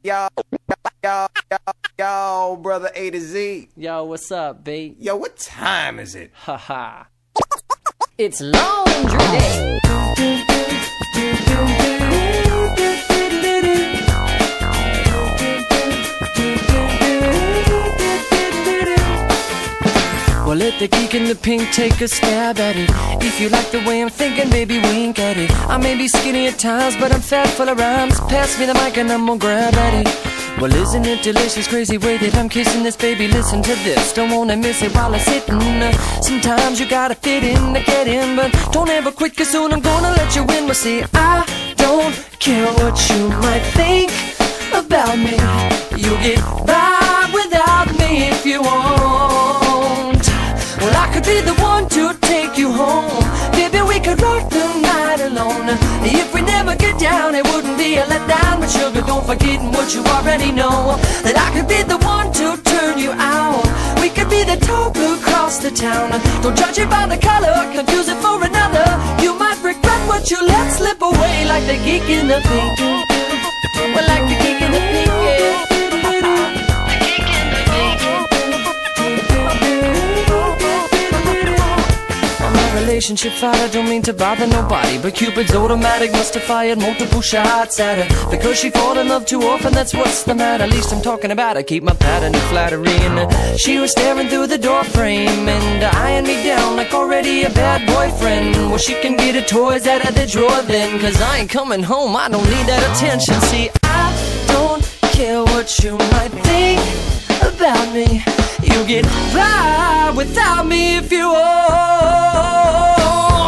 Yo, yo, brother A to Z. Yo, what's up, B? Yo, what time is it? Haha. It's laundry day. Well, let the geek in the pink take a stab at it. If you like the way I'm thinking, baby, wink at it. I may be skinny at times, but I'm fat full of rhymes. Pass me the mic and I'm gonna grab at it. Well, isn't it delicious, crazy way that I'm kissing this, baby? Listen to this, don't wanna miss it while it's hitting. Sometimes you gotta fit in to get in, but don't ever quit, cause soon I'm gonna let you win. Well, see, I don't care what you might think about me. You'll get by without me if you want. Well, I could be the one to take you home. Baby, we could rock the night alone. If we never get down, it wouldn't be a letdown. But sugar, don't forget what you already know, that I could be the one to turn you out. We could be the talk across the town. Don't judge it by the color, confuse it for another. You might regret what you let slip away, like the geek in the pink. Well, like the geek in the pink, yeah. Relationship fight, I don't mean to bother nobody, but Cupid's automatic must have fired multiple shots at her, because she fought in love too often, that's what's the matter. At least I'm talking about her, keep my pattern of flattery. And she was staring through the door frame and eyeing me down like already a bad boyfriend. Well, she can get her toys out of the drawer then, cause I ain't coming home, I don't need that attention. See, I don't care what you might think about me. You get by without me if you want.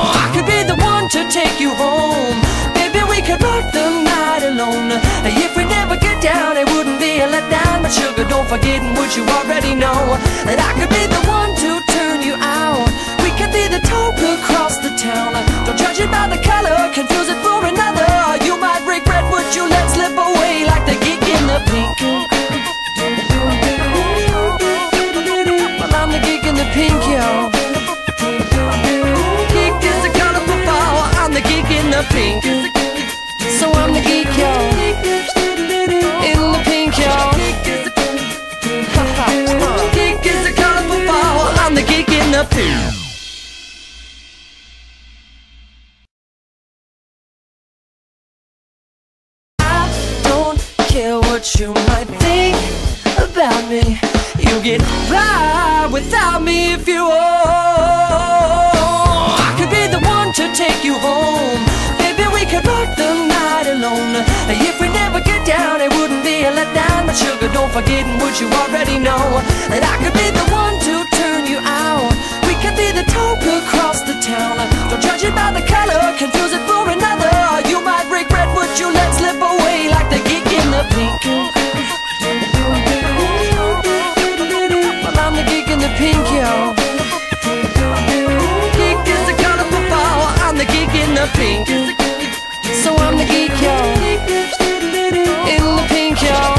I could be the one to take you home. Baby, we could rock the night alone. If we never get down, it wouldn't be a letdown. But sugar, don't forget what you already know, that I could be the one to turn you out. We could be the talk across the town. Don't judge it by the color, confuse it for another. You might regret what you let slip away, like the geek in the pink. I'm the geek in the pink, yo. Geek is a colorful flower. I'm the geek in the pink. So I'm the geek, yo. In the pink, yo. Geek is a colorful flower. I'm the geek in the pink. I don't care what you might think about me. You get by without me if you want. I could be the one to take you home. Baby, we could rock the night alone. If we never get down, it wouldn't be a letdown. But sugar, don't forget what you already know, that I could be the one to turn you out. We could be the talk across the town. Don't judge it by the color, confuse it for another. You might regret what you let slip away, like the geek in the pink. I'm the geek in the pink, yo. Geek is a colorful flower. I'm the geek in the pink. So I'm the geek, yo. In the pink, yo.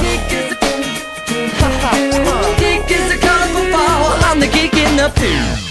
Geek is a colorful flower. I'm the geek in the pink.